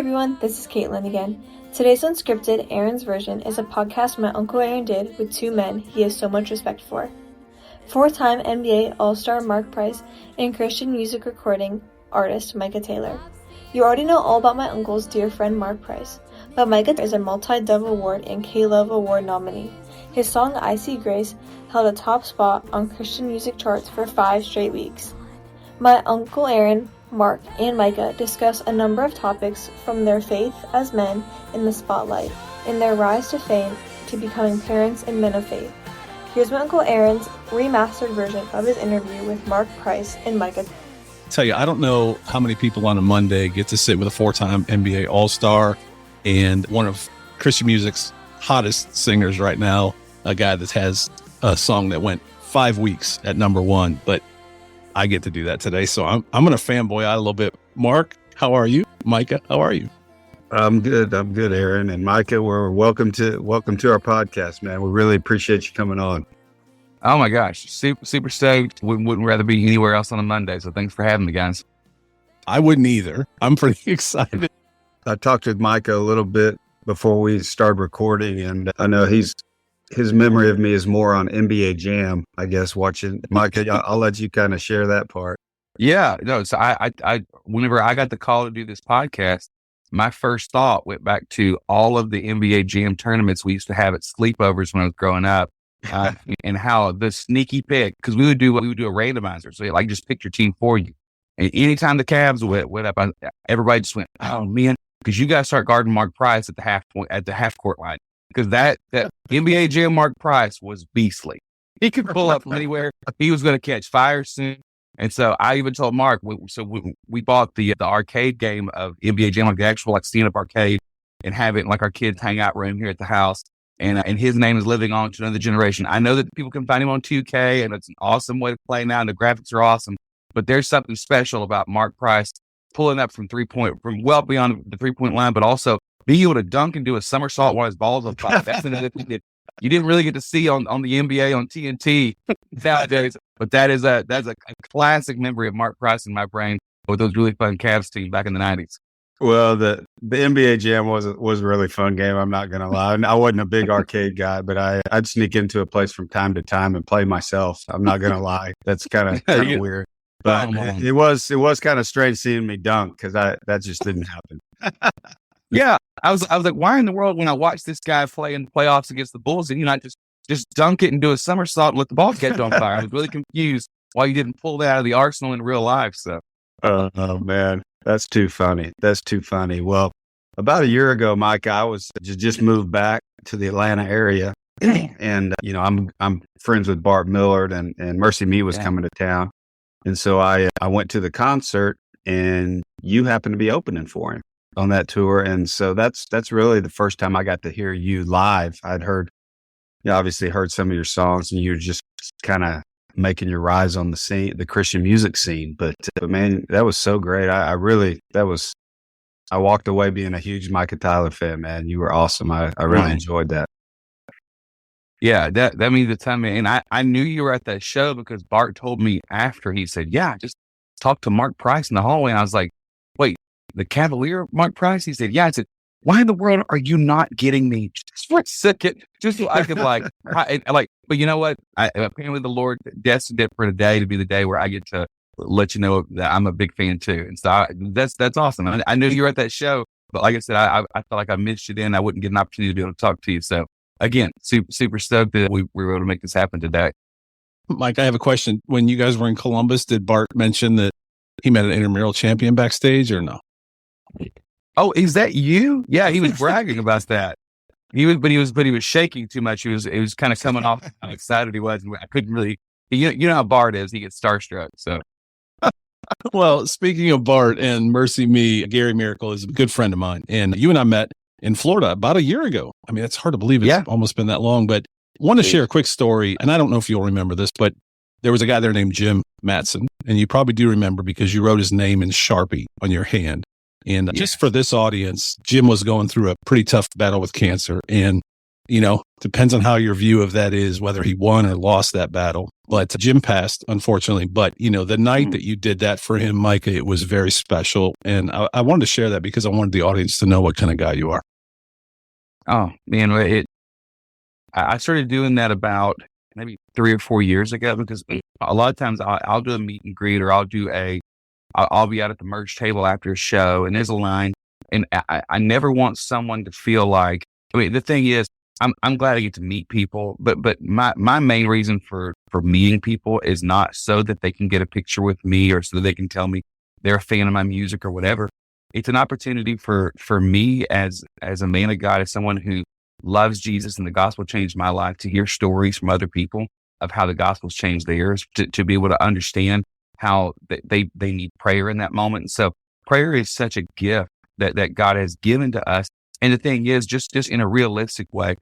everyone, this is Caitlin again. Today's Unscripted, Aaron's Version, is a podcast my Uncle Aaron did with two men he has so much respect for. Four-time NBA All-Star Mark Price and Christian music recording artist Micah Taylor. You already know all about my uncle's dear friend Mark Price, but Micah is a multi-Dove Award and K-Love Award nominee. His song I See Grace held a top spot on Christian music charts for 5 straight weeks. My Uncle Aaron, Mark, and Micah discuss a number of topics from their faith as men in the spotlight and their rise to fame to becoming parents and men of faith. Here's my Uncle Aaron's remastered version of his interview with Mark Price and Micah. Tell you, I don't know how many people on a Monday get to sit with a 4-time NBA All-Star and one of Christian music's hottest singers right now, a guy that has a song that went 5 weeks at number 1, but I get to do that today, so I'm going to fanboy out a little bit. Mark, how are you? Micah, how are you? I'm good, Aaron. And Micah, we're welcome to our podcast, man. We really appreciate you coming on. Oh my gosh, super stoked. Wouldn't rather be anywhere else on a Monday, so thanks for having me, guys. I wouldn't either. I'm pretty excited. I talked with Micah a little bit before we started recording, and I know his memory of me is more on NBA Jam, I guess, watching. Micah, I'll let you kind of share that part. Yeah, no, so I whenever I got the call to do this podcast, my first thought went back to all of the NBA Jam tournaments we used to have at sleepovers when I was growing up. And how the sneaky pick, because we would do a randomizer, so like just pick your team for you. And anytime the Cavs went up, everybody just went, "Oh man," because you guys start guarding Mark Price at the half court line, because that NBA Jam Mark Price was beastly. He could pull up from anywhere. He was going to catch fire soon. And so I even told Mark, we bought the arcade game of NBA Jam, like the actual stand-up arcade, and have it in like our kids' hangout room here at the house. And his name is living on to another generation. I know that people can find him on 2K, and it's an awesome way to play now, and the graphics are awesome. But there's something special about Mark Price pulling up from well beyond the 3-point line, but also being able to dunk and do a somersault while his ball's on top. That's another thing that you didn't really get to see on the NBA on TNT nowadays. But that's a classic memory of Mark Price in my brain with those really fun Cavs team back in the 90s. Well, the NBA Jam was a really fun game. I'm not going to lie. I wasn't a big arcade guy, but I'd sneak into a place from time to time and play myself. I'm not going to lie. That's kind of weird, but it was kind of strange seeing me dunk, because that just didn't happen. Yeah, I was like, why in the world when I watched this guy play in the playoffs against the Bulls, and you not just dunk it and do a somersault and let the ball catch on fire? I was really confused why you didn't pull that out of the arsenal in real life. So, oh man. That's too funny. Well, about a year ago, Mike, I was just moved back to the Atlanta area, and I'm friends with Bart Millard, and Mercy Me was coming to town, and so I went to the concert, and you happened to be opening for him on that tour, and so that's really the first time I got to hear you live. I'd obviously heard some of your songs, and you were just kind of making your rise on the scene, the Christian music scene. But man, that was so great. I walked away being a huge Micah Tyler fan, man. You were awesome. I really enjoyed that. Yeah, that means a ton, man. And I knew you were at that show because Bart told me after. He said, "Yeah, just talk to Mark Price in the hallway." And I was like, "Wait, the Cavalier Mark Price?" He said, "Yeah." I said, "Why in the world are you not getting me just for a second, just so I could But you know what? Apparently the Lord destined it for today to be the day where I get to let you know that I'm a big fan too. And so that's awesome. I knew you were at that show, but like I said, I felt like I missed you then. I wouldn't get an opportunity to be able to talk to you. So again, super stoked that we were able to make this happen today. Mike, I have a question. When you guys were in Columbus, did Bart mention that he met an intramural champion backstage or no? Oh, is that you? Yeah, he was bragging about that. He was shaking too much. He was kind of coming off how excited he was. I couldn't really, you know how Bart is. He gets starstruck. So, well, speaking of Bart and Mercy Me, Gary Miracle is a good friend of mine, and you and I met in Florida about a year ago. I mean, it's hard to believe it's almost been that long. But I want to share a quick story, and I don't know if you'll remember this, but there was a guy there named Jim Matson, and you probably do remember because you wrote his name in Sharpie on your hand. And just for this audience, Jim was going through a pretty tough battle with cancer. And depends on how your view of that is, whether he won or lost that battle. But Jim passed, unfortunately. But, the night that you did that for him, Micah, it was very special. And I wanted to share that because I wanted the audience to know what kind of guy you are. Oh, man, I started doing that about maybe 3 or 4 years ago, because a lot of times I'll do a meet and greet, or I'll be out at the merch table after a show, and there's a line, and I never want someone to feel like, the thing is, I'm glad I get to meet people, but my main reason for meeting people is not so that they can get a picture with me or so that they can tell me they're a fan of my music or whatever. It's an opportunity for me as a man of God, as someone who loves Jesus and the gospel changed my life, to hear stories from other people of how the gospel's changed theirs, to be able to understand how they need prayer in that moment. And so prayer is such a gift that God has given to us. And the thing is, just in a realistic way,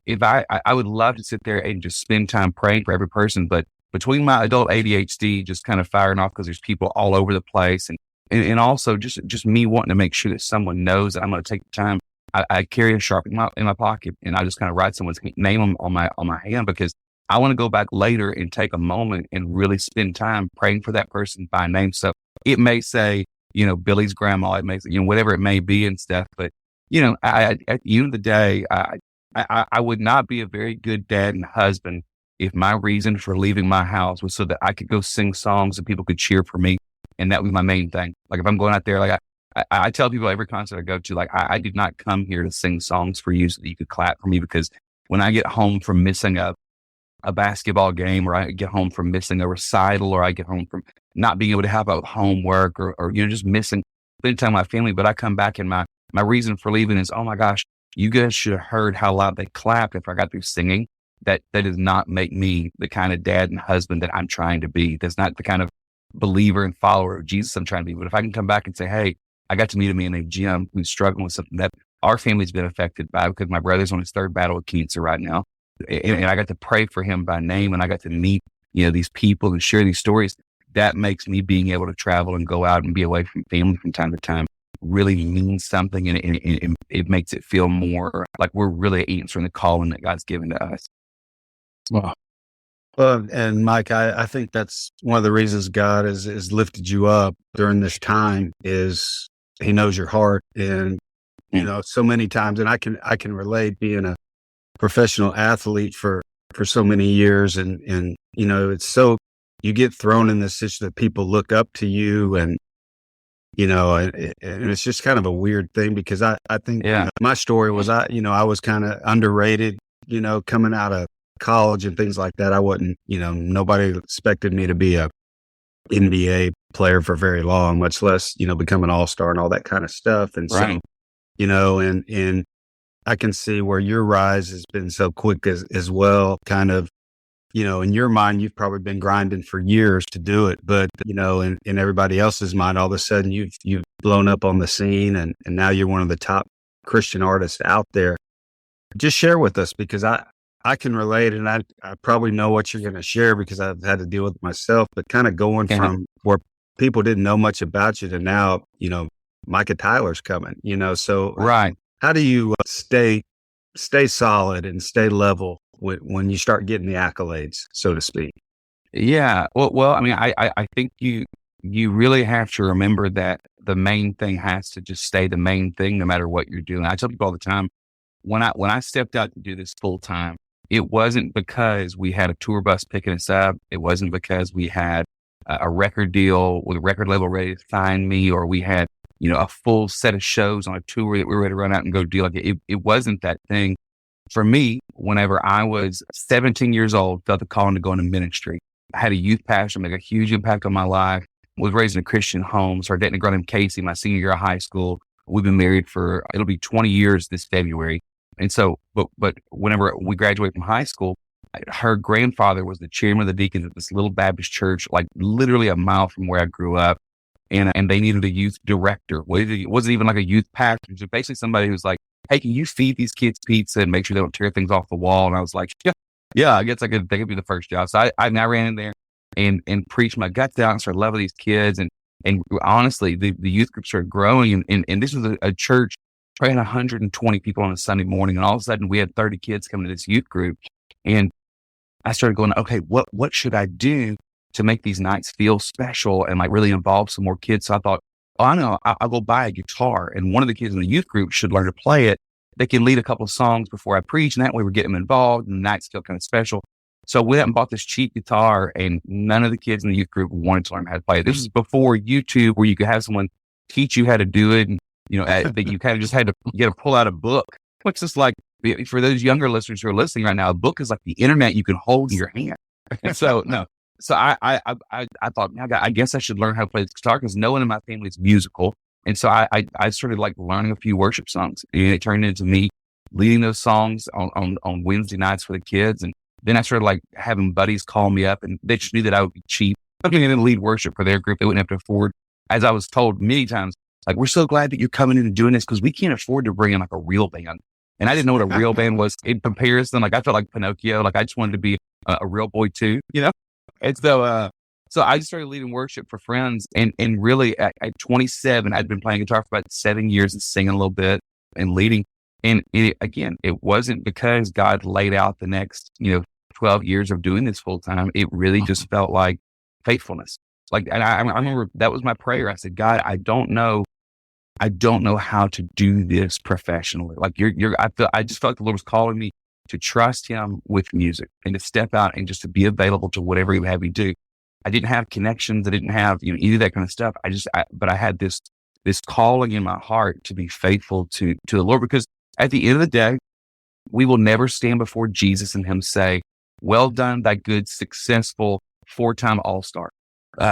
if I would love to sit there and just spend time praying for every person, but between my adult ADHD just kind of firing off because there's people all over the place, and also just me wanting to make sure that someone knows that I'm going to take the time, I carry a Sharpie in my pocket, and I just kind of write someone's name on my hand, because I want to go back later and take a moment and really spend time praying for that person by name. So it may say, Billy's grandma, it may say, whatever it may be and stuff. But, at the end of the day, I would not be a very good dad and husband if my reason for leaving my house was so that I could go sing songs and people could cheer for me. And that was my main thing. Like, if I'm going out there, like I tell people every concert I go to, like, I did not come here to sing songs for you so that you could clap for me, because when I get home from missing a basketball game, or I get home from missing a recital, or I get home from not being able to have a homework, or just missing spending time with my family, but I come back and my reason for leaving is, oh my gosh, you guys should have heard how loud they clapped after I got through singing. That does not make me the kind of dad and husband that I'm trying to be. That's not the kind of believer and follower of Jesus I'm trying to be. But if I can come back and say, hey, I got to meet a man named Jim who's struggling with something that our family's been affected by, because my brother's on his 3rd battle with cancer right now. And I got to pray for him by name, and I got to meet, these people and share these stories. That makes me being able to travel and go out and be away from family from time to time really means something. And it makes it feel more like we're really answering the calling that God's given to us. Wow. Well, and Mike, I think that's one of the reasons God has lifted you up during this time, is He knows your heart. And, so many times, and I can relate, being a professional athlete for so many years. And, it's so, you get thrown in this situation that people look up to you, and, and it's just kind of a weird thing, because I think my story was, I was kind of underrated, coming out of college and things like that. I wasn't, nobody expected me to be a NBA player for very long, much less, become an all-star and all that kind of stuff. And right. So, and I can see where your rise has been so quick as well, kind of, in your mind, you've probably been grinding for years to do it, but, in everybody else's mind, all of a sudden you've blown up on the scene, and now you're one of the top Christian artists out there. Just share with us, because I can relate, and I probably know what you're going to share, because I've had to deal with it myself, but kind of going from where people didn't know much about you to now, Micah Tyler's coming, so right. How do you stay solid and stay level when you start getting the accolades, so to speak? Yeah. Well, I mean, I think you really have to remember that the main thing has to just stay the main thing, no matter what you're doing. I tell people all the time, when I stepped out to do this full time, it wasn't because we had a tour bus picking us up. It wasn't because we had a record deal with a record label ready to sign me, or we had, a full set of shows on a tour that we were ready to run out and go do. Like, it wasn't that thing. For me, whenever I was 17 years old, felt the calling to go into ministry. I had a youth pastor make a huge impact on my life. Was raised in a Christian home. Started dating a girl named Casey my senior year of high school. We've been married for, it'll be 20 years this February. And so, but whenever we graduated from high school, her grandfather was the chairman of the deacons at this little Baptist church, like literally a mile from where I grew up. And they needed a youth director. It wasn't even like a youth pastor. It was basically somebody who's like, hey, can you feed these kids pizza and make sure they don't tear things off the wall? And I was like, yeah, I guess that could be the first job. So I ran in there and preached my guts out and started loving these kids. And honestly, the youth groups started growing. And this was a church probably had 120 people on a Sunday morning. And all of a sudden we had 30 kids coming to this youth group. And I started going, okay, what should I do to make these nights feel special and like really involve some more kids? So I thought, oh, I know, I'll go buy a guitar, and one of the kids in the youth group should learn to play it. They can lead a couple of songs before I preach, and that way we're getting them involved and the nights feel kind of special. So we went and bought this cheap guitar, and none of the kids in the youth group wanted to learn how to play it. This was before YouTube, where you could have someone teach you how to do it. And, that you kind of just had to, you got to pull out a book, which is like, for those younger listeners who are listening right now, a book is like the internet you can hold in your hand. And so, no. So I thought, I guess I should learn how to play the guitar, because no one in my family is musical. And so I started like learning a few worship songs, and it turned into me leading those songs on Wednesday nights for the kids. And then I started like having buddies call me up, and they just knew that I would be cheap. I didn't lead worship for their group. They wouldn't have to afford, as I was told many times, like, we're so glad that you're coming in and doing this, because we can't afford to bring in like a real band. And I didn't know what a real band was in comparison. Like, I felt like Pinocchio. Like, I just wanted to be a real boy too, And so I just started leading worship for friends. And really at 27, I'd been playing guitar for about 7 years and singing a little bit and leading. And it wasn't because God laid out the next, 12 years of doing this full time. It really just felt like faithfulness. Like, and I remember that was my prayer. I said, God, I don't know how to do this professionally. Like I just felt like the Lord was calling me to trust Him with music and to step out and just to be available to whatever He would have me do. I didn't have connections. I didn't have, any of that kind of stuff. But I had this calling in my heart to be faithful to the Lord, because at the end of the day, we will never stand before Jesus and Him say, well done, thy good, successful 4-time All-Star.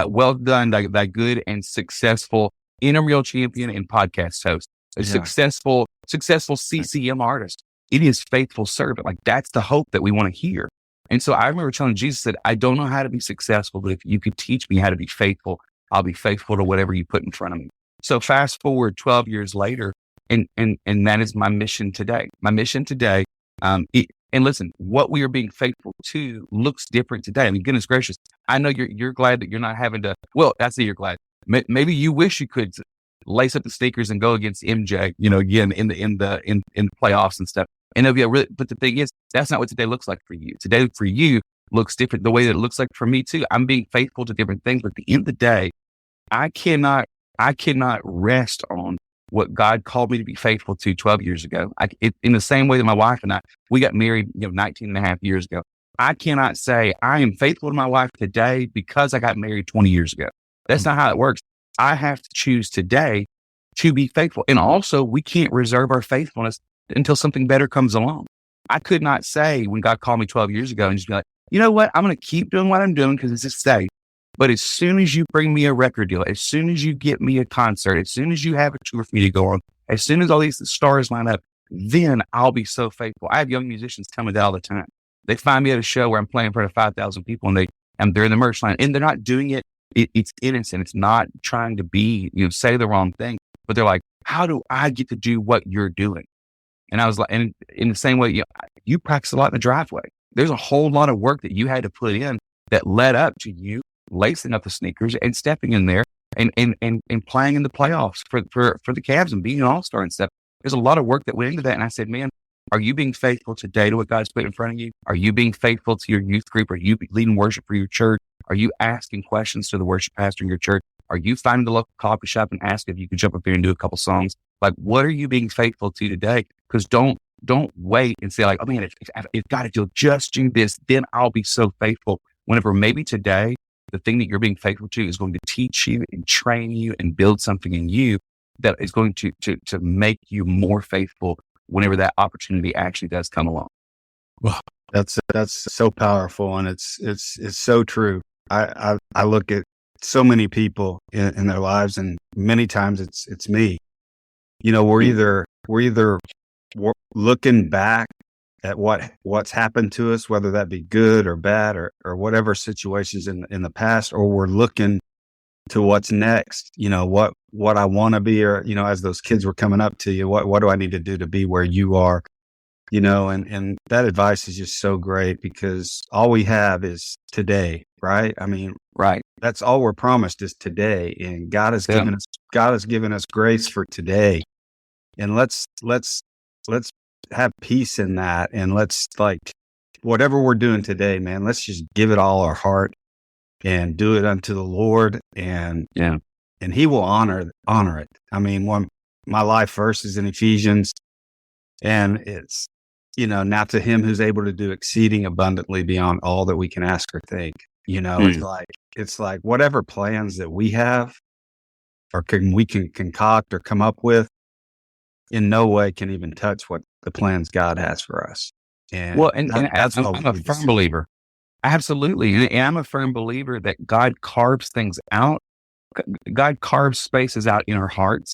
Well done, thy good and successful Intramural champion and podcast host, a successful CCM artist. It is faithful servant. Like, that's the hope that we want to hear. And so I remember telling Jesus that I don't know how to be successful, but if you could teach me how to be faithful, I'll be faithful to whatever you put in front of me. So fast forward 12 years later, and that is my mission today. My mission today, and listen, what we are being faithful to looks different today. I mean, goodness gracious, I know you're glad that you're not having to. Well, I say you're glad. Maybe you wish you could lace up the sneakers and go against MJ, again in the playoffs and stuff. And it'll be but the thing is, that's not what today looks like for you. Today for you looks different the way that it looks like for me too. I'm being faithful to different things, but at the end of the day, I cannot rest on what God called me to be faithful to 12 years ago. In the same way that my wife and I, we got married, 19 and a half years ago. I cannot say I am faithful to my wife today because I got married 20 years ago. That's not how it works. I have to choose today to be faithful. And also, we can't reserve our faithfulness until something better comes along. I could not say when God called me 12 years ago and just be like, you know what? I'm going to keep doing what I'm doing because it's just safe. But as soon as you bring me a record deal, as soon as you get me a concert, as soon as you have a tour for me to go on, as soon as all these stars line up, then I'll be so faithful. I have young musicians tell me that all the time. They find me at a show where I'm playing in front of 5,000 people, and they're in the merch line, and they're not doing it. It's innocent. It's not trying to be, say the wrong thing, but they're like, how do I get to do what you're doing? And I was like, and in the same way, you practice a lot in the driveway. There's a whole lot of work that you had to put in that led up to you lacing up the sneakers and stepping in there and playing in the playoffs for the Cavs and being an all-star and stuff. There's a lot of work that went into that. And I said, man, are you being faithful today to what God's put in front of you? Are you being faithful to your youth group? Are you leading worship for your church? Are you asking questions to the worship pastor in your church? Are you finding the local coffee shop and ask if you could jump up there and do a couple songs? Like, what are you being faithful to today? Because don't wait and say like, oh man, if God, if you'll just do this, then I'll be so faithful. Whenever maybe today, the thing that you're being faithful to is going to teach you and train you and build something in you that is going to make you more faithful whenever that opportunity actually does come along. Well, that's so powerful, and it's so true. I look at so many people in their lives, and many times it's me. We're either looking back at what's happened to us, whether that be good or bad or whatever situations in the past, or we're looking to what's next. What I want to be, or as those kids were coming up to you, what do I need to do to be where you are? And that advice is just so great, because all we have is today, right? I mean, right. That's all we're promised is today. And God has given us grace for today. And let's have peace in that. And let's, like, whatever we're doing today, man, let's just give it all our heart and do it unto the Lord. And he will honor it. I mean, my life verse is in Ephesians, and it's, now to him who's able to do exceeding abundantly beyond all that we can ask or think. It's like whatever plans that we have or we can concoct or come up with, in no way can even touch what the plans God has for us. And that's I'm a firm believer. Absolutely. And I'm a firm believer that God carves things out. God carves spaces out in our hearts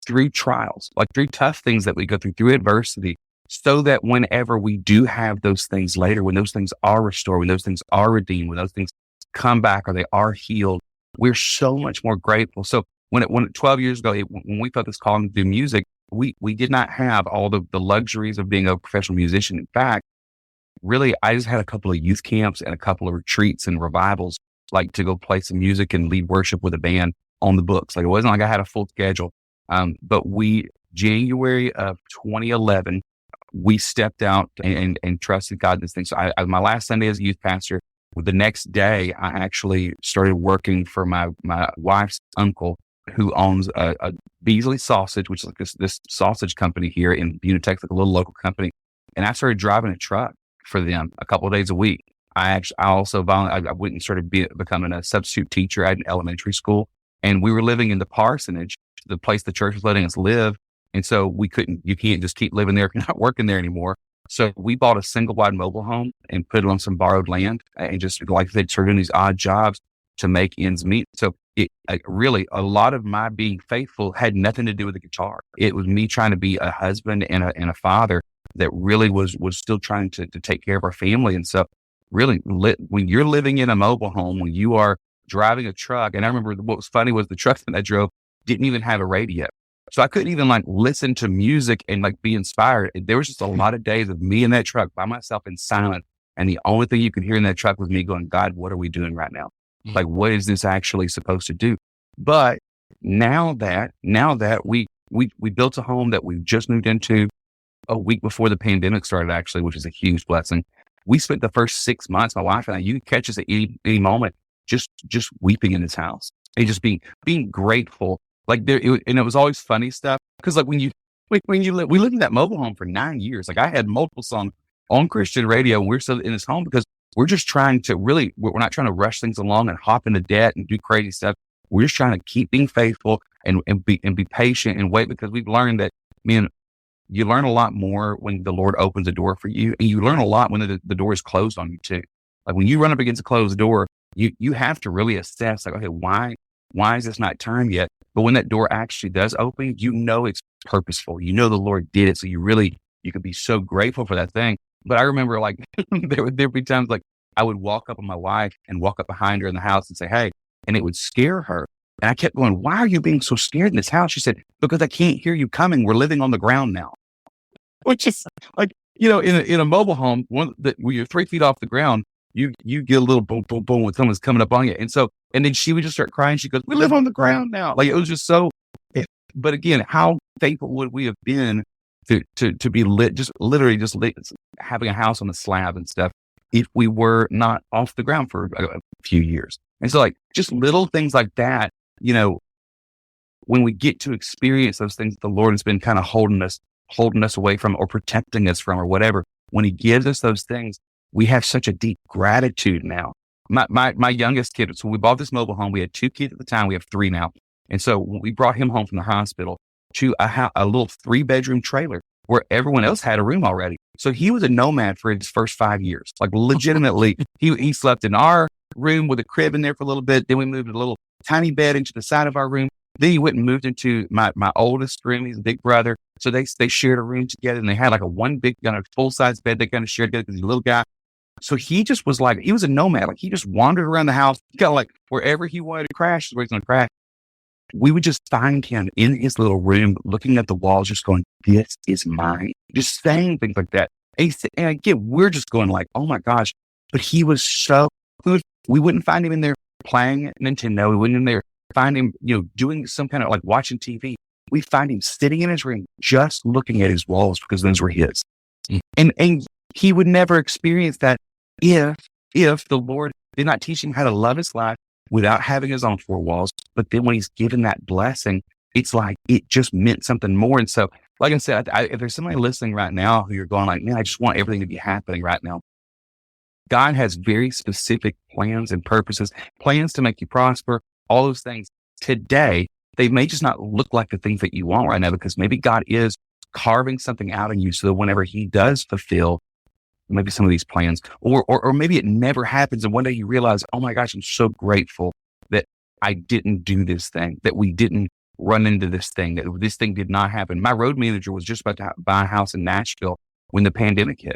through trials, like through tough things that we go through adversity, so that whenever we do have those things later, when those things are restored, when those things are redeemed, when those things come back or they are healed, we're so much more grateful. So when 12 years ago, when we felt this calling to do music, we did not have all the luxuries of being a professional musician. In fact, really, I just had a couple of youth camps and a couple of retreats and revivals, like to go play some music and lead worship with a band on the books. Like, it wasn't like I had a full schedule. But January of 2011, we stepped out and trusted God in this thing. So my last Sunday as a youth pastor, the next day, I actually started working for my wife's uncle, who owns a Beasley Sausage, which is like this sausage company here in Buena, Texas, like a little local company. And I started driving a truck for them a couple of days a week. I also I went and started becoming a substitute teacher at an elementary school. And we were living in the parsonage, the place the church was letting us live. And so you can't just keep living there if you're not working there anymore. So we bought a single wide mobile home and put it on some borrowed land, and just, like I said, started doing these odd jobs to make ends meet. So really, a lot of my being faithful had nothing to do with the guitar. It was me trying to be a husband and a father that really was still trying to take care of our family. And so really, when you're living in a mobile home, when you are driving a truck, and I remember what was funny was the truck that I drove didn't even have a radio. So I couldn't even listen to music and be inspired. There was just a lot of days of me in that truck by myself in silence. And the only thing you could hear in that truck was me going, God, what are we doing right now? Like, what is this actually supposed to do? But now that we built a home that we just moved into a week before the pandemic started, actually, which is a huge blessing. We spent the first 6 months, my wife and I, you could catch us at any moment, just weeping in this house and just being grateful. And it was always funny stuff. Cause we lived in that mobile home for 9 years. Like, I had multiple songs on Christian radio, and we're still in this home because we're just trying to we're not trying to rush things along and hop into debt and do crazy stuff. We're just trying to keep being faithful and be patient and wait, because we've learned that, man, you learn a lot more when the Lord opens a door for you, and you learn a lot when the door is closed on you too. Like, when you run up against a closed door, you have to really assess, like, okay, why is this not time yet? But when that door actually does open, it's purposeful. The Lord did it. So you could be so grateful for that thing. But I remember, there'd be times I would walk up on my wife and walk up behind her in the house and say, hey, and it would scare her. And I kept going, why are you being so scared in this house? She said, because I can't hear you coming. We're living on the ground now. Which is in a mobile home, when you're 3 feet off the ground, you get a little boom, boom, boom when someone's coming up on you. And then she would just start crying. She goes, we live on the ground now. It was just so, but again, how thankful would we have been to be literally having a house on the slab and stuff if we were not off the ground for a few years. And so just little things like that, when we get to experience those things that the Lord has been kind of holding us away from or protecting us from or whatever, when he gives us those things, we have such a deep gratitude now. My youngest kid, so we bought this mobile home. We had 2 kids at the time. We have 3 now. And so we brought him home from the hospital to a little 3-bedroom trailer where everyone else had a room already. So he was a nomad for his first 5 years. Legitimately, he slept in our room with a crib in there for a little bit. Then we moved a little tiny bed into the side of our room. Then he went and moved into my oldest room. He's a big brother. So they shared a room together, and they had a one big full-size bed they kind of shared together because he's a little guy. So he just was he was a nomad. He just wandered around the house, kind of wherever he wanted to crash is where he's going to crash. We would just find him in his little room, looking at the walls, just going, this is mine. Just saying things like that. And again, we're just going oh my gosh. But he was so good. We wouldn't find him in there playing Nintendo. We wouldn't in there find him, doing some kind of watching TV. we find him sitting in his room, just looking at his walls because those were his. And he would never experience that if the Lord did not teach him how to love his life without having his own four walls. But then when he's given that blessing, it's like it just meant something more. And so, like I said, if there's somebody listening right now who you're going like, man, I just want everything to be happening right now. God has very specific plans and purposes, plans to make you prosper, all those things. Today, they may just not look like the things that you want right now, because maybe God is carving something out of you so that whenever he does fulfill maybe some of these plans, or maybe it never happens. And one day you realize, oh my gosh, I'm so grateful that I didn't do this thing, that we didn't run into this thing, that this thing did not happen. My road manager was just about to buy a house in Nashville when the pandemic hit.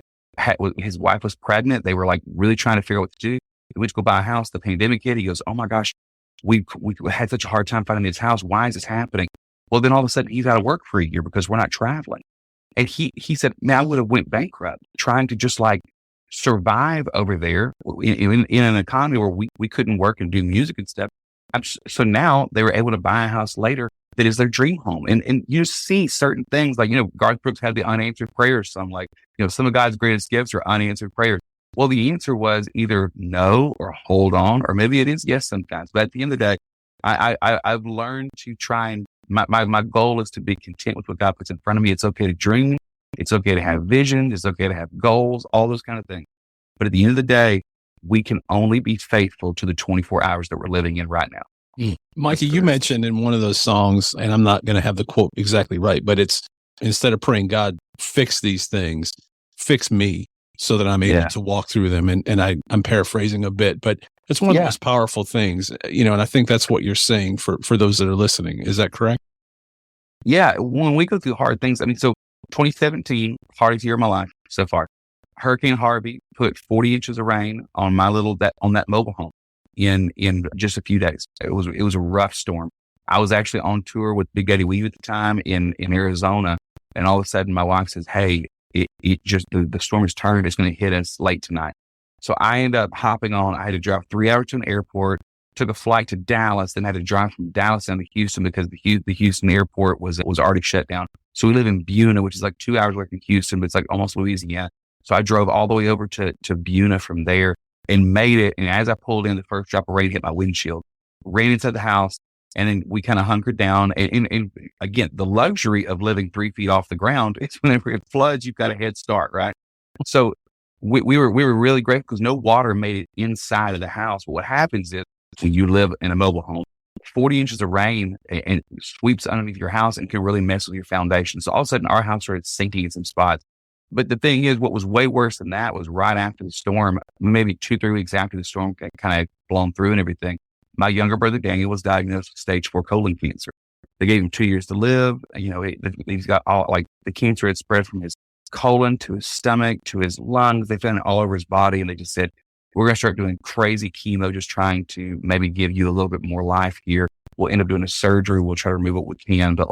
His wife was pregnant. They were like really trying to figure out what to do. We went to go buy a house. The pandemic hit. He goes, oh my gosh, we had such a hard time finding this house. Why is this happening? Well, then all of a sudden he's out of work for a year because we're not traveling. And he said, man, I would have went bankrupt trying to just like survive over there in an economy where we couldn't work and do music and stuff. So now they were able to buy a house later that is their dream home. And you see certain things like, Garth Brooks had the unanswered prayers. So I'm like, some of God's greatest gifts are unanswered prayers. Well, the answer was either no or hold on, or maybe it is yes sometimes. But at the end of the day, I've learned to try and my goal is to be content with what God puts in front of me. It's okay to dream. It's okay to have visions. It's okay to have goals, all those kind of things. But at the end of the day, we can only be faithful to the 24 hours that we're living in right now. Micah, you mentioned in one of those songs, and I'm not going to have the quote exactly right, but it's instead of praying, God, fix these things, fix me so that I'm able to walk through them. And I'm paraphrasing a bit, but it's one of the most powerful things, and I think that's what you're saying for those that are listening. Is that correct? Yeah. When we go through hard things, so 2017, hardest year of my life so far. Hurricane Harvey put 40 inches of rain on on that mobile home in just a few days. It was a rough storm. I was actually on tour with Big Daddy Weave at the time in Arizona. And all of a sudden my wife says, hey, it just, the storm has turned. It's going to hit us late tonight. So I ended up hopping on. I had to drive 3 hours to an airport, took a flight to Dallas, then had to drive from Dallas down to Houston because the Houston airport was already shut down. So we live in Buna, which is like 2 hours away from Houston, but it's like almost Louisiana. So I drove all the way over to Buna from there and made it. And as I pulled in, the first drop of rain hit my windshield, ran inside the house. And then we kind of hunkered down. And again, the luxury of living 3 feet off the ground is whenever it floods, you've got a head start, right? So we were really grateful because no water made it inside of the house. But what happens is when you live in a mobile home, 40 inches of rain and sweeps underneath your house and can really mess with your foundation. So all of a sudden our house started sinking in some spots. But the thing is, what was way worse than that was right after the storm, maybe 2-3 weeks after the storm kind of blown through and everything, my younger brother, Daniel, was diagnosed with stage 4 colon cancer. They gave him 2 years to live. He's got the cancer had spread from his colon to his stomach to his lungs. They found it all over his body. And they just said, we're going to start doing crazy chemo, just trying to maybe give you a little bit more life here. We'll end up doing a surgery. We'll try to remove what we can, but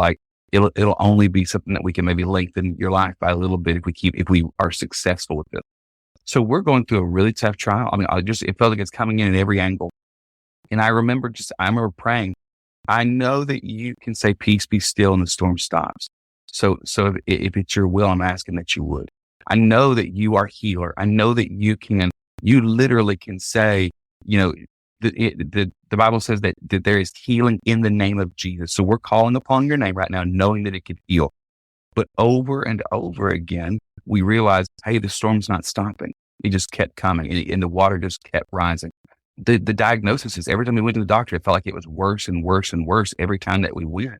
it'll only be something that we can maybe lengthen your life by a little bit if we are successful with it. So we're going through a really tough trial. It felt like it's coming in at every angle. And I remember praying, I know that you can say, peace, be still, and the storm stops. So if it's your will, I'm asking that you would. I know that you are healer. I know that you literally can say, the Bible says that there is healing in the name of Jesus. So we're calling upon your name right now, knowing that it can heal. But over and over again, we realized, hey, the storm's not stopping. It just kept coming and the water just kept rising. The diagnosis is every time we went to the doctor, it felt like it was worse and worse and worse every time that we went.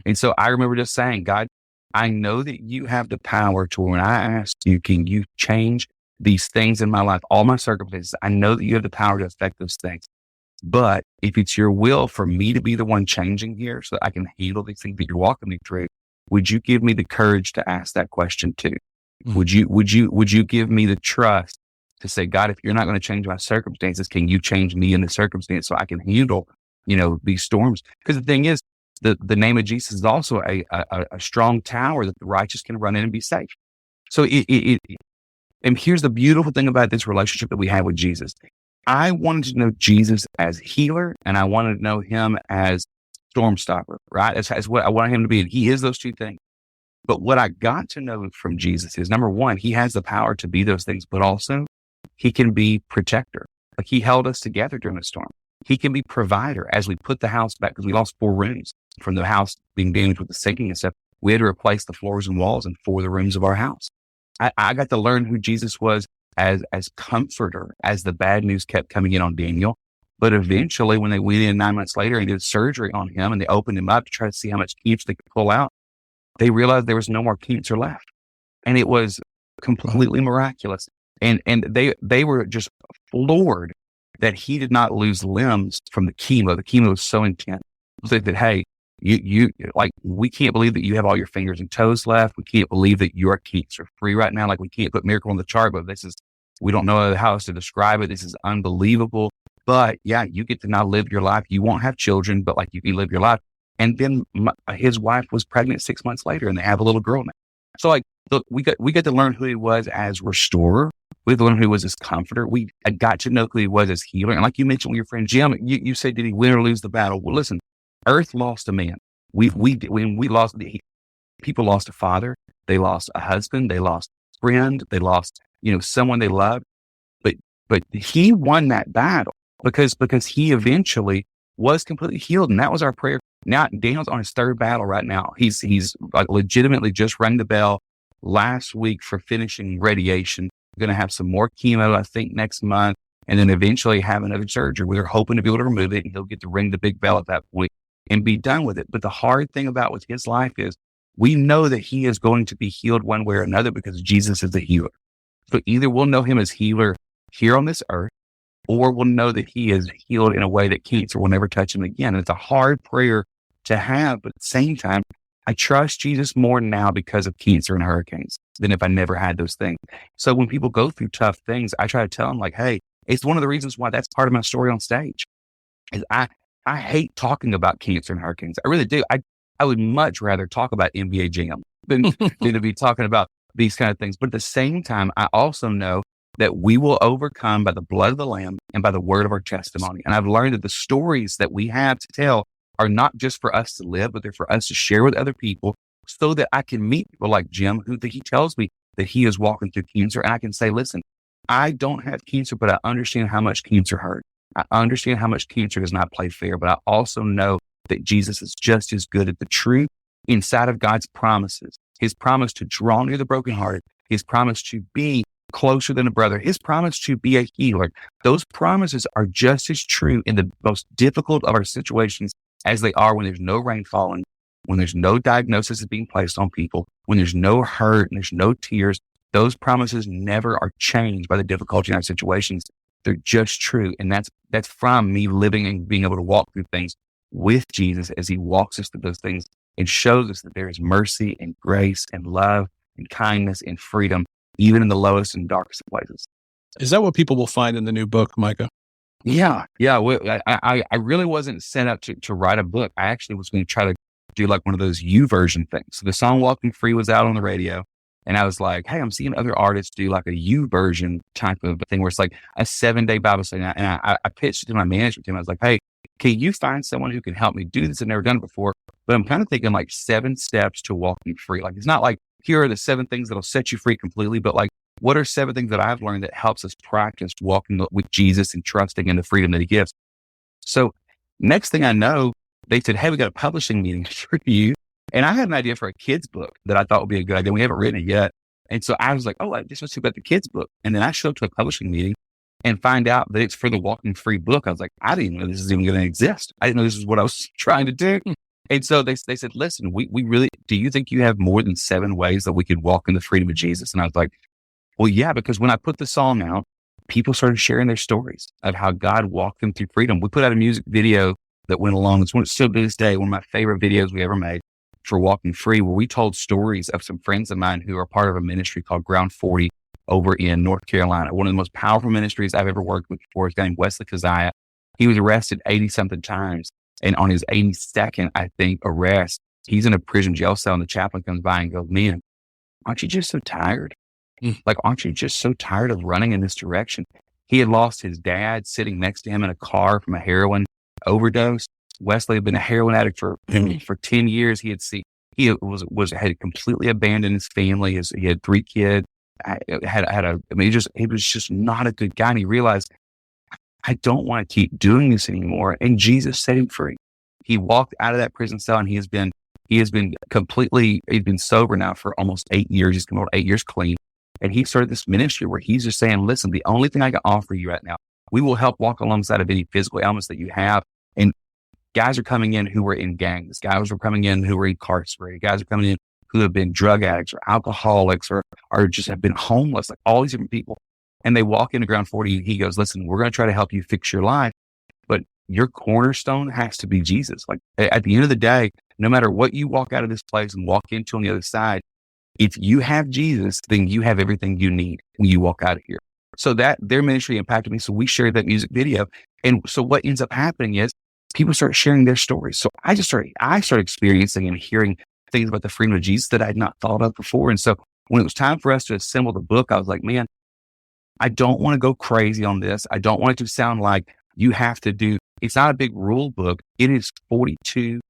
And so I remember just saying, God, I know that you have the power to when I ask you, can you change these things in my life, all my circumstances? I know that you have the power to affect those things. But if it's your will for me to be the one changing here so that I can handle these things that you're walking me through, would you give me the courage to ask that question too? Would you give me the trust to say, God, if you're not going to change my circumstances, can you change me in the circumstance so I can handle, these storms? Because the thing is, the name of Jesus is also a strong tower that the righteous can run in and be safe. So and here's the beautiful thing about this relationship that we have with Jesus. I wanted to know Jesus as healer, and I wanted to know him as storm stopper, right? That's what I want him to be. And he is those two things. But what I got to know from Jesus is, number one, he has the power to be those things, but also he can be protector. Like he held us together during the storm. He can be provider as we put the house back, because we lost 4 rooms from the house being damaged with the sinking and stuff. We had to replace the floors and walls in 4 of the rooms of our house. I got to learn who Jesus was as comforter, as the bad news kept coming in on Daniel. But eventually, when they went in 9 months later and did surgery on him and they opened him up to try to see how much cancer they could pull out, they realized there was no more cancer left. And it was completely miraculous. And they were just floored that he did not lose limbs from the chemo. The chemo was so intense that, hey, you like, we can't believe that you have all your fingers and toes left. We can't believe that you are cancer free right now. Like, we can't put miracle on the chart, but we don't know how else to describe it. This is unbelievable. But yeah, you get to now live your life. You won't have children, but like, you can live your life. And then his wife was pregnant 6 months later, and they have a little girl now. So like, look, we got to learn who he was as restorer. We got to learn who he was as comforter. I got to know who he was as healer. And like you mentioned with your friend Jim, you said, did he win or lose the battle? Well, listen, Earth lost a man. When we lost, people lost a father, they lost a husband, they lost a friend, they lost, someone they loved. But he won that battle because he eventually was completely healed. And that was our prayer. Now Daniel's on his 3rd battle right now. He's like legitimately just rang the bell last week for finishing radiation. We're going to have some more chemo, I think, next month, and then eventually have another surgery. We're hoping to be able to remove it, and he'll get to ring the big bell at that point and be done with it. But the hard thing about with his life is we know that he is going to be healed one way or another because Jesus is the healer. So either we'll know him as healer here on this earth, or we'll know that he is healed in a way that cancer will never touch him again. And it's a hard prayer to have, but at the same time, I trust Jesus more now because of cancer and hurricanes than if I never had those things. So when people go through tough things, I try to tell them like, hey, it's one of the reasons why that's part of my story on stage is I hate talking about cancer and hurricanes. I really do. I would much rather talk about NBA Jam than to be talking about these kind of things. But at the same time, I also know that we will overcome by the blood of the Lamb and by the word of our testimony. And I've learned that the stories that we have to tell are not just for us to live, but they're for us to share with other people so that I can meet people like Jim, who he tells me that he is walking through cancer. And I can say, listen, I don't have cancer, but I understand how much cancer hurts. I understand how much cancer does not play fair, but I also know that Jesus is just as good at the truth inside of God's promises. His promise to draw near the brokenhearted, his promise to be closer than a brother, his promise to be a healer. Those promises are just as true in the most difficult of our situations as they are when there's no rain falling, when there's no diagnosis being placed on people, when there's no hurt and there's no tears. Those promises never are changed by the difficulty in our situations. They're just true. And that's from me living and being able to walk through things with Jesus as he walks us through those things and shows us that there is mercy and grace and love and kindness and freedom, even in the lowest and darkest places. Is that what people will find in the new book, Micah? Yeah. I really wasn't set up to write a book. I actually was going to try to do like one of those U-version things. So the song Walking Free was out on the radio. And I was like, hey, I'm seeing other artists do like a U-version type of thing where it's like a 7-day Bible study. And I pitched it to my management team. I was like, hey, can you find someone who can help me do this? I've never done it before, but I'm kind of thinking like 7 steps to walking free. Like, it's not like, here are the 7 things that'll set you free completely, but like, what are 7 things that I've learned that helps us practice walking with Jesus and trusting in the freedom that he gives? So next thing I know, they said, hey, we got a publishing meeting for you. And I had an idea for a kid's book that I thought would be a good idea. We haven't written it yet. And so I was like, oh, I just want to see about the kid's book. And then I show up to a publishing meeting and find out that it's for the Walking Free book. I was like, I didn't know this is even going to exist. I didn't know this is what I was trying to do. And so they said, listen, we really, do you think you have more than 7 ways that we could walk in the freedom of Jesus? And I was like, well, yeah, because when I put the song out, people started sharing their stories of how God walked them through freedom. We put out a music video that went along. It's still to this day, one of my favorite videos we ever made for Walking Free, where we told stories of some friends of mine who are part of a ministry called Ground 40 over in North Carolina. One of the most powerful ministries I've ever worked with before. His guy named Wesley Keziah. He was arrested 80-something times. And on his 82nd, I think, arrest, he's in a prison jail cell and the chaplain comes by and goes, man, aren't you just so tired? Like, aren't you just so tired of running in this direction? He had lost his dad sitting next to him in a car from a heroin overdose. Wesley had been a heroin addict for 10 years. He had completely abandoned his family. He had 3 kids. He was just not a good guy. And he realized, I don't want to keep doing this anymore. And Jesus set him free. He walked out of that prison cell, and he's been sober now for almost 8 years. He's come out 8 years clean. And he started this ministry where he's just saying, listen, the only thing I can offer you right now, we will help walk alongside of any physical ailments that you have. And guys are coming in who were in gangs. Guys were coming in who were incarcerated. Guys are coming in who have been drug addicts or alcoholics or just have been homeless, like all these different people. And they walk into Ground 40. He goes, listen, we're going to try to help you fix your life, but your cornerstone has to be Jesus. Like at the end of the day, no matter what you walk out of this place and walk into on the other side, if you have Jesus, then you have everything you need when you walk out of here. So that their ministry impacted me. So we shared that music video. And so what ends up happening is people start sharing their stories. So I started experiencing and hearing things about the freedom of Jesus that I had not thought of before. And so when it was time for us to assemble the book, I was like, man, I don't want to go crazy on this. I don't want it to sound like you have to do, it's not a big rule book. It is 42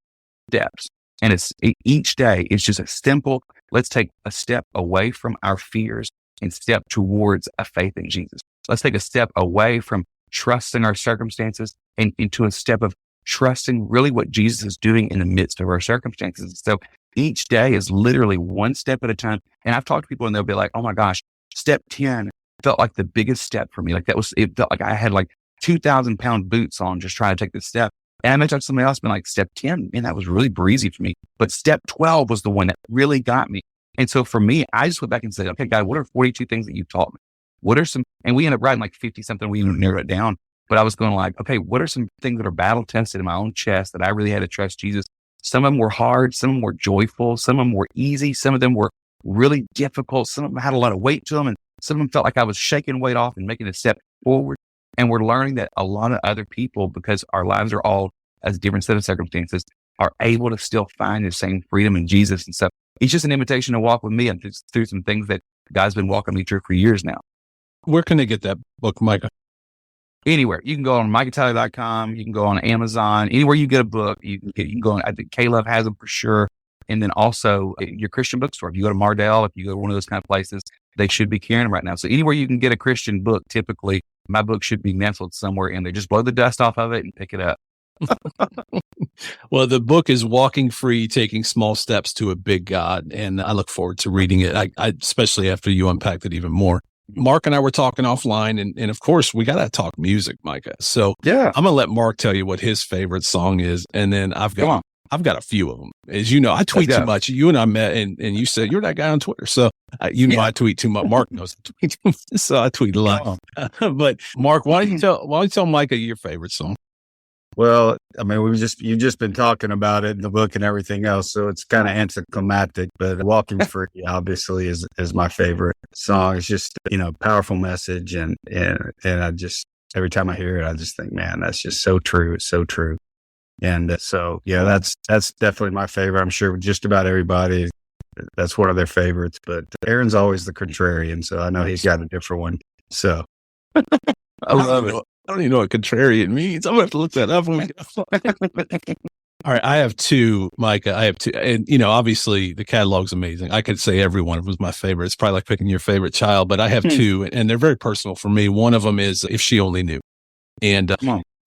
steps. And each day, it's just a simple, let's take a step away from our fears and step towards a faith in Jesus. Let's take a step away from trusting our circumstances and into a step of trusting really what Jesus is doing in the midst of our circumstances. So each day is literally one step at a time. And I've talked to people and they'll be like, oh my gosh, step 10 felt like the biggest step for me. It felt like I had like 2,000-pound boots on just trying to take this step. And I may talk to somebody else and be like, step 10, man, that was really breezy for me. But step 12 was the one that really got me. And so for me, I just went back and said, okay, God, what are 42 things that you've taught me? What are some, and we ended up writing like 50 something, we narrowed it down. But I was going like, okay, what are some things that are battle tested in my own chest that I really had to trust Jesus? Some of them were hard. Some of them were joyful. Some of them were easy. Some of them were really difficult. Some of them had a lot of weight to them. And some of them felt like I was shaking weight off and making a step forward. And we're learning that a lot of other people, because our lives are all as different set of circumstances, are able to still find the same freedom in Jesus. And so it's just an invitation to walk with me and through some things that God's been walking me through for years now. Where can they get that book, Micah? Anywhere. You can go on MicahTyler.com. You can go on Amazon. Anywhere you get a book, you can go on. I think K-Love has them for sure. And then also your Christian bookstore. If you go to Mardell, if you go to one of those kind of places, they should be carrying them right now. So anywhere you can get a Christian book, typically my book should be nestled somewhere in there. Just blow the dust off of it and pick it up. Well, the book is Walking Free, Taking Small Steps to a Big God. And I look forward to reading it. I especially after you unpacked it even more. Mark and I were talking offline, and of course we got to talk music, Micah. So yeah, I'm going to let Mark tell you what his favorite song is. And then I've got a few of them. As you know, I tweet too much. You and I met and you said, you're that guy on Twitter. So I tweet too much. Mark knows I tweet too much, so I tweet a lot. But Mark, why don't you tell Micah your favorite song? Well, I mean, you've just been talking about it in the book and everything else, so it's kind of anticlimactic. But "Walking Free" obviously is my favorite song. It's just powerful message, and I just every time I hear it, I just think, man, that's just so true. It's so true. And so yeah, that's definitely my favorite. I'm sure just about everybody, that's one of their favorites. But Aaron's always the contrarian, so I know he's got a different one. So I love it. I don't even know what contrarian means. I'm going to have to look that up. All right. I have two, Micah. I have two. And, obviously the catalog's amazing. I could say every one of them is my favorite. It's probably like picking your favorite child, but I have two, and they're very personal for me. One of them is If She Only Knew. And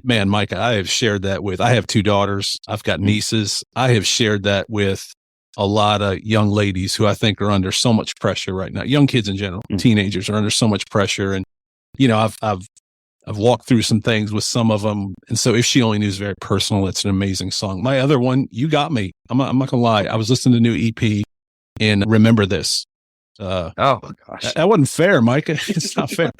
man, Micah, I have shared that with, I have 2 daughters. I've got nieces. I have shared that with a lot of young ladies who I think are under so much pressure right now. Young kids in general, teenagers are under so much pressure. And, I've walked through some things with some of them. And so If She Only Knew is very personal. It's an amazing song. My other one, You Got Me. I'm not going to lie. I was listening to the new EP and Remember This. Oh gosh. That wasn't fair, Micah. It's not fair.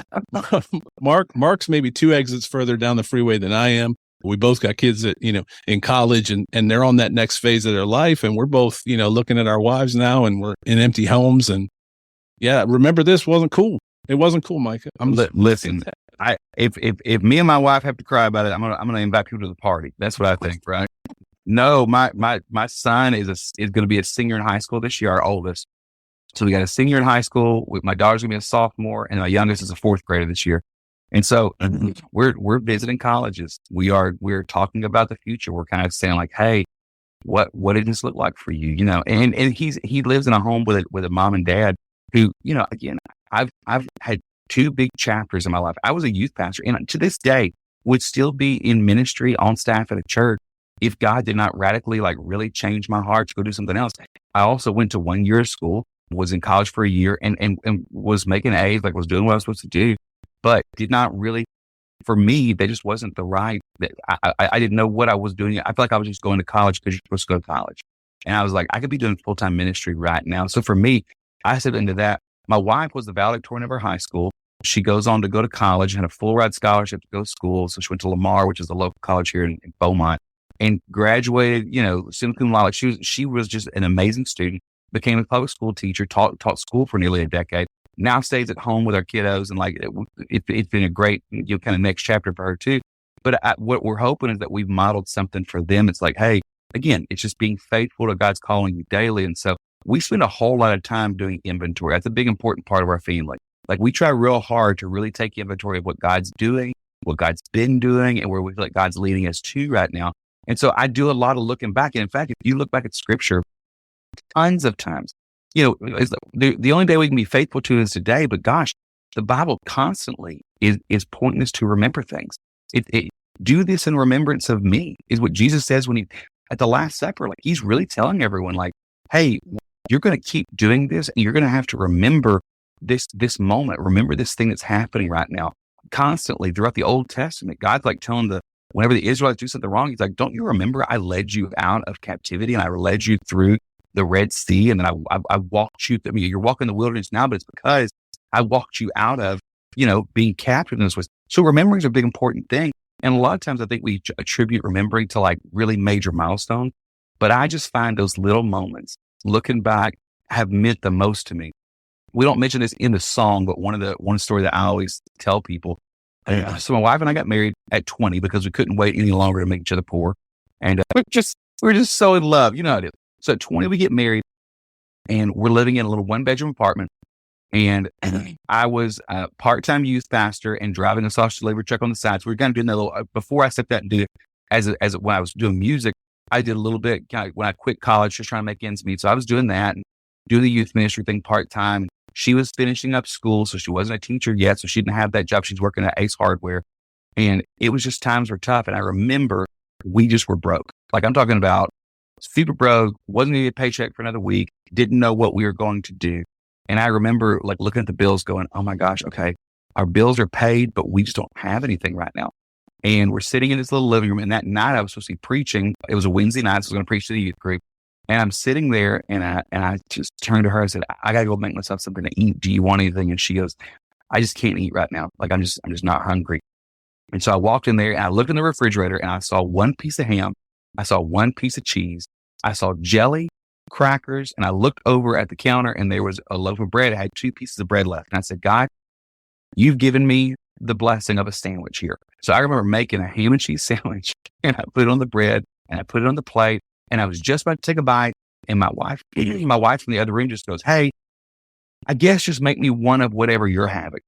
Mark's maybe 2 exits further down the freeway than I am. We both got kids that, in college and they're on that next phase of their life. And we're both, looking at our wives now and we're in empty homes. And yeah, Remember This wasn't cool. It wasn't cool, Micah. Listen. If me and my wife have to cry about it, I'm gonna invite people to the party. That's what I think, right? No, my son is going to be a senior in high school this year, our oldest. So we got a senior in high school. My daughter's gonna be a sophomore, and my youngest is a 4th grader this year. And so we're visiting colleges. We're talking about the future. We're kind of saying like, hey, what did this look like for you? You know, and he lives in a home with a mom and dad who, you know, again, I've had two big chapters in my life. I was a youth pastor, and to this day would still be in ministry on staff at a church if God did not radically like really change my heart to go do something else. I also went to 1 year of school, was in college for a year, and was making A's, like was doing what I was supposed to do, but did not really, for me, that just wasn't the right, I didn't know what I was doing. I felt like I was just going to college because you're supposed to go to college. And I was like, I could be doing full-time ministry right now. So for me, I stepped into that. My wife was the valedictorian of her high school. She goes on to go to college, had a full ride scholarship to go to school. So she went to Lamar, which is a local college here in Beaumont, and graduated, you know, summa cum laude. She was just an amazing student, became a public school teacher, taught school for nearly a decade. Now stays at home with our kiddos, and like it's been a great, you know, kind of next chapter for her too. But what we're hoping is that we've modeled something for them. It's like, hey, again, it's just being faithful to God's calling you daily. And so we spend a whole lot of time doing inventory. That's a big important part of our family. Like we try real hard to really take inventory of what God's doing, what God's been doing, and where we feel like God's leading us to right now. And so I do a lot of looking back. And in fact, if you look back at scripture, tons of times, you know, the only day we can be faithful to is today. But gosh, the Bible constantly is pointing us to remember things. Do this in remembrance of me is what Jesus says when he, at the Last Supper, like he's really telling everyone like, hey, you're going to keep doing this and you're going to have to remember this moment. Remember this thing that's happening right now. Constantly throughout the Old Testament, God's like telling whenever the Israelites do something wrong, he's like, don't you remember I led you out of captivity and I led you through the Red Sea, and then I walked you. I mean, you're walking the wilderness now, but it's because I walked you out of, you know, being captive in this way. So remembering is a big important thing. And a lot of times I think we attribute remembering to like really major milestones, but I just find those little moments looking back have meant the most to me. We don't mention this in the song, but one story that I always tell people. So my wife and I got married at 20 because we couldn't wait any longer to make each other poor. And we're just so in love. You know how it is. So at 20, we get married and we're living in a little 1-bedroom apartment. And I was a part-time youth pastor and driving a sausage delivery truck on the side. So we were kind of doing that little, before I stepped out and did it when I was doing music, I did a little bit kind of when I quit college, just trying to make ends meet. So I was doing that and doing the youth ministry thing part-time. She was finishing up school, so she wasn't a teacher yet. So she didn't have that job. She's working at Ace Hardware. And it was just times were tough. And I remember we just were broke. Like I'm talking about super broke, wasn't getting a paycheck for another week, didn't know what we were going to do. And I remember like looking at the bills going, oh my gosh, okay, our bills are paid, but we just don't have anything right now. And we're sitting in this little living room. And that night I was supposed to be preaching. It was a Wednesday night. So I was going to preach to the youth group. And I'm sitting there and I just turned to her and said, I got to go make myself something to eat. Do you want anything? And she goes, I just can't eat right now. Like I'm just not hungry. And so I walked in there and I looked in the refrigerator and I saw one piece of ham. I saw one piece of cheese. I saw jelly, crackers, and I looked over at the counter and there was a loaf of bread. I had 2 pieces of bread left. And I said, God, you've given me the blessing of a sandwich here. So I remember making a ham and cheese sandwich and I put it on the bread and I put it on the plate and I was just about to take a bite. And my wife from the other room just goes, hey, I guess just make me one of whatever you're having.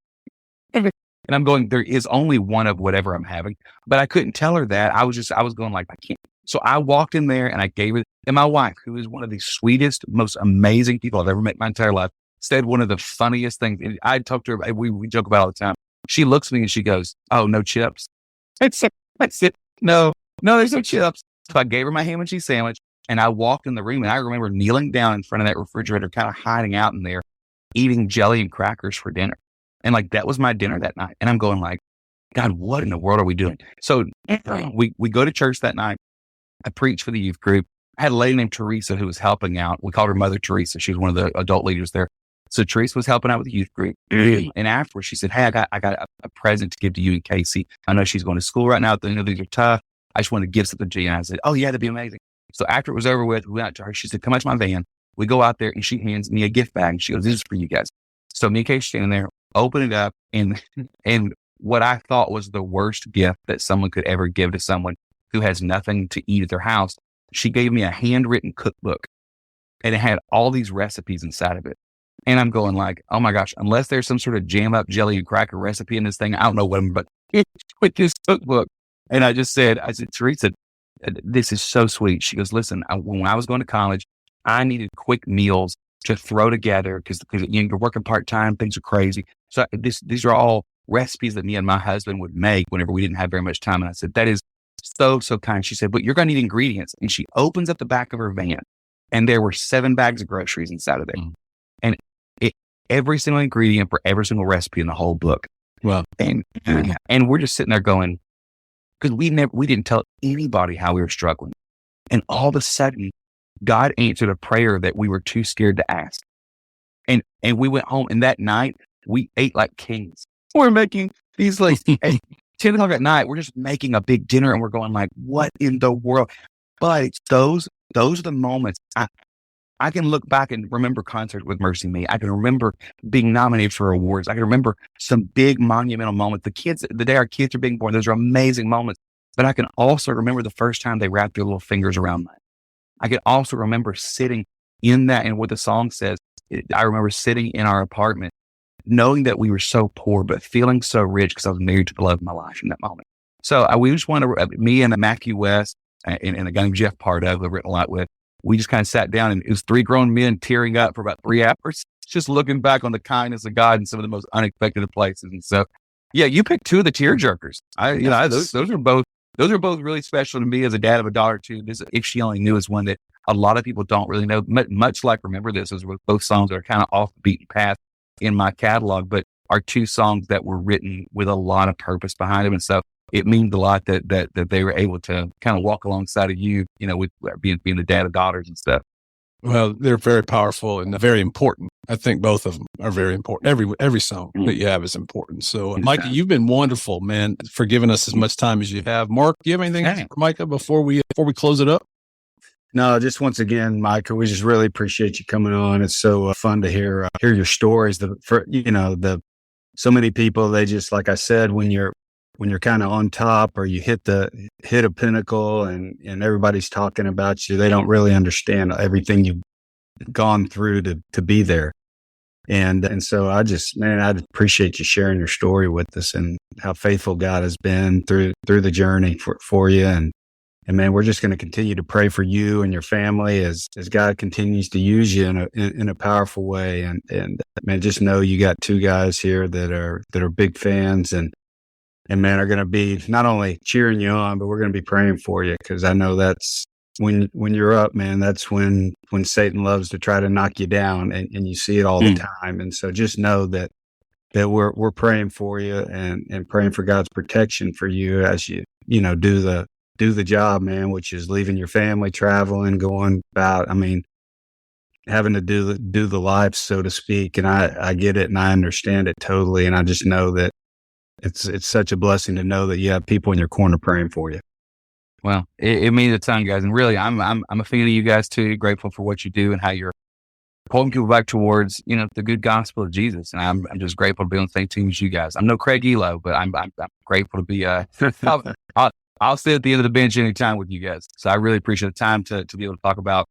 And I'm going, there is only one of whatever I'm having, but I couldn't tell her that. I was going like, I can't. So I walked in there and I gave her, and my wife, who is one of the sweetest, most amazing people I've ever met in my entire life, said one of the funniest things. And I talk to her, we joke about it all the time. She looks at me and she goes, oh, no chips. I said, no, there's no chips. So I gave her my ham and cheese sandwich and I walked in the room and I remember kneeling down in front of that refrigerator, kind of hiding out in there, eating jelly and crackers for dinner. And like, that was my dinner that night. And I'm going like, God, what in the world are we doing? So we go to church that night. I preached for the youth group. I had a lady named Teresa who was helping out. We called her Mother Teresa. She was one of the adult leaders there. So Teresa was helping out with the youth group. And afterwards she said, hey, I got a present to give to you and Casey. I know she's going to school right now. I know these are tough. I just want to give something to you. And I said, oh yeah, that'd be amazing. So after it was over with, we went out to her. She said, come out to my van. We go out there and she hands me a gift bag. And she goes, this is for you guys. So me and Casey standing there, open it up. And what I thought was the worst gift that someone could ever give to someone who has nothing to eat at their house. She gave me a handwritten cookbook and it had all these recipes inside of it. And I'm going like, oh my gosh, unless there's some sort of jam up jelly and cracker recipe in this thing, I don't know what I'm, but with this cookbook. And I said, Teresa, this is so sweet. She goes, listen, when I was going to college, I needed quick meals to throw together because you're working part-time, things are crazy. So these are all recipes that me and my husband would make whenever we didn't have very much time. And I said, that is so kind. She said, but you're going to need ingredients. And she opens up the back of her van and there were 7 bags of groceries inside of there. And every single ingredient for every single recipe in the whole book. Well, and we're just sitting there going, because we didn't tell anybody how we were struggling. And all of a sudden, God answered a prayer that we were too scared to ask. And we went home, and that night we ate like kings. We're making these like at 10 o'clock at night, we're just making a big dinner and we're going like, what in the world? But it's those are the moments I can look back and remember concerts with Mercy Me. I can remember being nominated for awards. I can remember some big monumental moments. The day our kids are being born, those are amazing moments. But I can also remember the first time they wrapped their little fingers around mine. I can also remember sitting in that, and what the song says, I remember sitting in our apartment, knowing that we were so poor, but feeling so rich because I was married to the love of my life in that moment. So we just wanted to, me and Matthew West and a guy named Jeff Pardo, who I've written a lot with, we just kind of sat down, and it was 3 grown men tearing up for about 3 hours, just looking back on the kindness of God in some of the most unexpected of places. And so, yeah, you picked 2 of the tear jerkers. Those are both really special to me as a dad of a daughter too. This, If She Only Knew, is one that a lot of people don't really know. Much like Remember This, those were both songs that are kind of off the beaten path in my catalog, but are 2 songs that were written with a lot of purpose behind them. And so it means a lot that they were able to kind of walk alongside of you, with being the dad of daughters and stuff. Well, they're very powerful and very important. I think both of them are very important. Every song that you have is important. So, Micah, you've been wonderful, man, for giving us as much time as you have. Mark, do you have anything for Micah before we close it up? No, just once again, Micah, we just really appreciate you coming on. It's so fun to hear your stories. So many people, they just, like I said, when you're kind of on top or you hit a pinnacle and everybody's talking about you, they don't really understand everything you've gone through to be there. And so I appreciate you sharing your story with us and how faithful God has been through the journey for you. And man, we're just going to continue to pray for you and your family as God continues to use you in a powerful way. And man, just know you got 2 guys here that are big fans and man, are going to be not only cheering you on, but we're going to be praying for you, because I know that's when you're up, man, that's when Satan loves to try to knock you down, and you see it all the time. And so just know that we're praying for you and praying for God's protection for you as you do the job, man, which is leaving your family, traveling, going about, having to do the life, so to speak. And I get it and I understand it totally. And I just know that it's such a blessing to know that you have people in your corner praying for you. Well, it means a ton, guys. And really, I'm a fan of you guys too. Grateful for what you do and how you're pulling people back towards, the good gospel of Jesus. And I'm just grateful to be on the same team as you guys. I'm no Craig Elo, but I'm grateful to be, I'll sit at the end of the bench anytime with you guys. So I really appreciate the time to be able to talk about,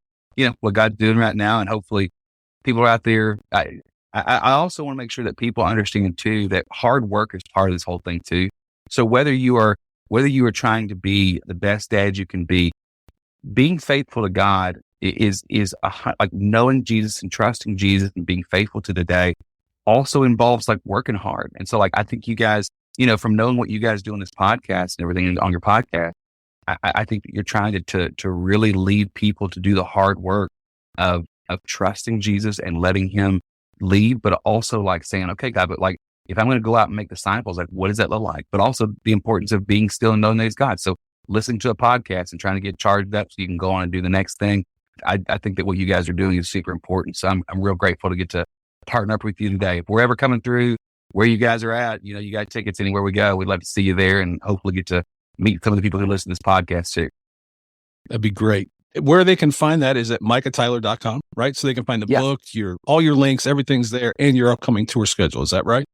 what God's doing right now. And hopefully people are out there. I also want to make sure that people understand too, that hard work is part of this whole thing too. So whether you are trying to be the best dad you can be, being faithful to God is like knowing Jesus and trusting Jesus and being faithful to the day also involves like working hard. And so like, I think you guys, from knowing what you guys do on this podcast and everything on your podcast, I think that you're trying to really lead people to do the hard work of trusting Jesus and letting him lead, but also like saying, okay, God, but like, if I'm going to go out and make disciples, like, what does that look like? But also the importance of being still and knowing that he's God. So listening to a podcast and trying to get charged up so you can go on and do the next thing. I think that what you guys are doing is super important. So I'm real grateful to get to partner up with you today. If we're ever coming through where you guys are at, you got tickets anywhere we go, we'd love to see you there and hopefully get to meet some of the people who listen to this podcast too. That'd be great. Where they can find that is at micahtyler.com, right? So they can find the book, all your links, everything's there, and your upcoming tour schedule. Is that right?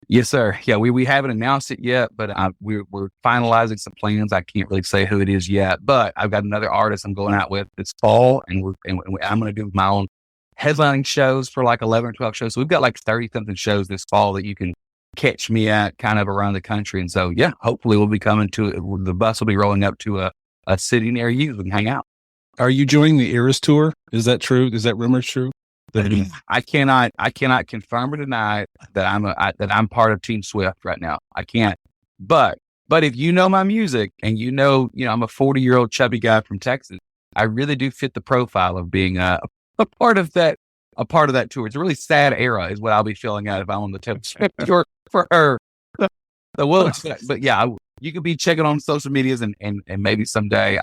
Yes, sir. Yeah, we haven't announced it yet, but we're finalizing some plans. I can't really say who it is yet, but I've got another artist I'm going out with this fall, and I'm going to do my own headlining shows for like 11 or 12 shows. So we've got like 30 something shows this fall that you can catch me at kind of around the country. And so, yeah, hopefully we'll be coming the bus will be rolling up to a city near you and hang out. Are you joining the Eras tour? Is that true? Is that rumor true? I cannot confirm or deny that I'm part of Team Swift right now. I can't. But if you know my music and you know, I'm a 40-year-old chubby guy from Texas, I really do fit the profile of being a part of that tour. It's a really sad era is what I'll be filling out if I'm on the Taylor Swift tour for her. But yeah, you could be checking on social medias and maybe someday,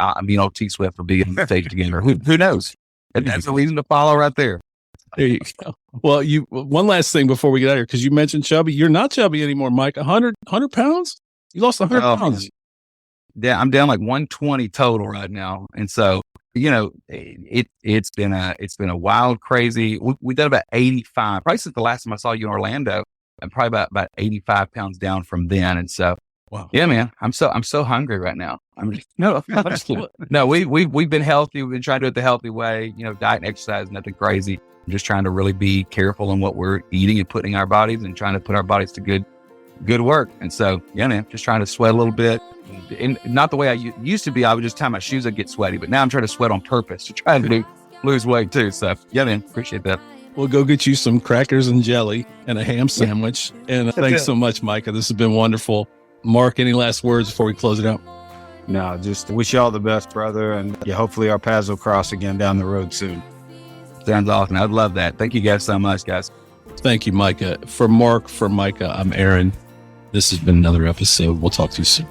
T Swift will be on the stage together. Who knows? And that's a reason to follow right there. There you go. Well, one last thing before we get out of here, because you mentioned chubby. You're not chubby anymore, Mike. 100 pounds? You lost 100 pounds. Yeah, I'm down like 120 total right now. And so, it's been a wild, crazy. We did about 85. Probably since the last time I saw you in Orlando, I'm probably about 85 pounds down from then. And so, wow. Yeah, man, I'm so hungry right now. No, we've been healthy. We've been trying to do it the healthy way, diet and exercise, nothing crazy. I'm just trying to really be careful on what we're eating and putting in our bodies and trying to put our bodies to good work. And so, yeah, man, just trying to sweat a little bit. And not the way I used to be. I would just tie my shoes, I'd get sweaty, but now I'm trying to sweat on purpose to try to lose weight too. So yeah, man, appreciate that. We'll go get you some crackers and jelly and a ham sandwich. And thanks so much, Micah. This has been wonderful. Mark, any last words before we close it out? No, just wish you all the best, brother. And hopefully our paths will cross again down the road soon. Sounds awesome. I'd love that. Thank you guys so much, guys. Thank you, Micah. For Mark, for Micah, I'm Aaron. This has been another episode. We'll talk to you soon.